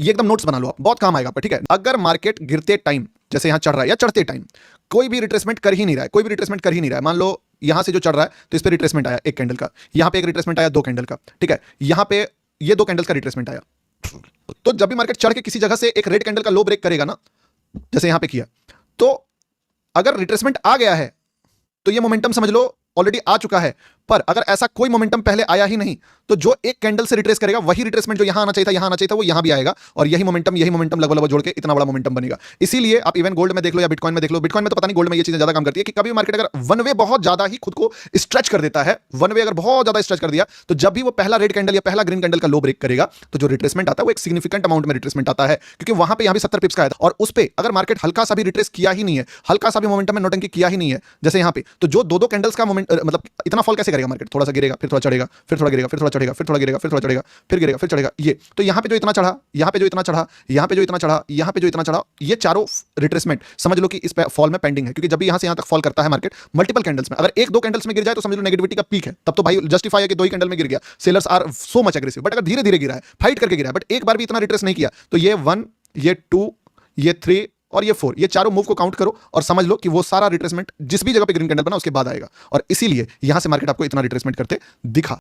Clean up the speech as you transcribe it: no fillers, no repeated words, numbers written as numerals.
ये एकदम नोट्स बना लो आप, बहुत काम आएगा आपका, ठीक है। अगर मार्केट गिरते टाइम जैसे यहां चढ़ रहा है या चढ़ते टाइम कोई भी रिट्रेसमेंट कर ही नहीं रहा है, कोई भी रिट्रेसमेंट कर ही नहीं रहा है, मान लो यहां से जो चढ़ रहा है तो इस पे रिट्रेसमेंट आया एक कैंडल का, यहां पे एक रिट्रेसमेंट आया दो कैंडल का, ठीक है, यहां पे ये दो कैंडल्स का रिट्रेसमेंट आया, तो जब भी मार्केट चढ़ के किसी जगह से एक रेड कैंडल का लो ब्रेक करेगा ना, जैसे यहां पे किया, तो अगर रिट्रेसमेंट आ गया है तो ये मोमेंटम समझ लो ऑलरेडी आ चुका है। पर अगर ऐसा कोई मोमेंटम पहले आया ही नहीं तो जो एक कैंडल से रिट्रेस करेगा वही रिट्रेसमेंट जो यहां आना चाहिए था, यहां आना चाहिए था, वो यहां भी आएगा और यही मोमेंटम लगभग लगभग जोड़ के इतना बड़ा मोमेंटम बनेगा। इसीलिए आप इवन गोल्ड में देख लो या बिटकॉइन में देख लो, बिटकॉइन में तो पता नहीं, गोल्ड में ये चीजें ज्यादा काम करती है कि कभी मार्केट अगर वन वे बहुत ज्यादा ही खुद को स्ट्रेच कर देता है, वन वे अगर बहुत ज्यादा स्ट्रेच कर दिया तो जब भी वो पहला रेड कैंडल या पहला ग्रीन कैंडल का लो ब्रेक करेगा तो जो रिट्रेसमेंट आता है वो एक सिग्निफिकेंट अमाउंट में रिट्रेसमेंट आता है, क्योंकि वहां पे यहां भी 70 पिप्स का आया था और उस पे अगर मार्केट हल्का सा भी रिट्रेस किया ही नहीं है, हल्का सा भी मोमेंटम में नोटंकी किया ही नहीं है जैसे यहां पे, तो जो दो कैंडल्स का मोमेंट मतलब इतना फॉल कैसे करेगा मार्केट, थोड़ा सा गिरेगा फिर थोड़ा चढ़ेगा, फिर थोड़ा गिरेगा, फिर थोड़ा चढ़ेगा, फिर थोड़ा गिरेगा, फिर थोड़ा चढ़ेगा, फिर गिरेगा, फिर चढ़ेगा, ये तो यहां पे जो इतना चढ़ा, यहां पे जो इतना चढ़ा, यहां पे जो इतना चढ़ा, यहां पे जो इतना चढ़ा, ये चारों रिट्रेसमेंट समझ लो कि इस पे फॉल में पेंडिंग है, क्योंकि जब भी यहां से यहां तक फॉल करता है मार्केट मल्टीपल कैंडल्स में, अगर एक दो कैंडल्स में गिर जाए तो समझ लो नेगेटिविटी का पीक है, तब तो भाई जस्टिफाई है कि दो ही कैंडल में गिर गया, sellers are so much aggressive. But अगर धीरे धीरे गिरा है, फाइट करके गिरा है, बट एक बार भी इतना रिट्रेस नहीं किया, तो ये 1, ये 2, ये 3 और ये 4, ये चारों मूव को काउंट करो और समझ लो कि वो सारा रिट्रेसमेंट जिस भी जगह पे ग्रीन कैंडल बना उसके बाद आएगा, और इसीलिए यहां से मार्केट आपको इतना रिट्रेसमेंट करते दिखा।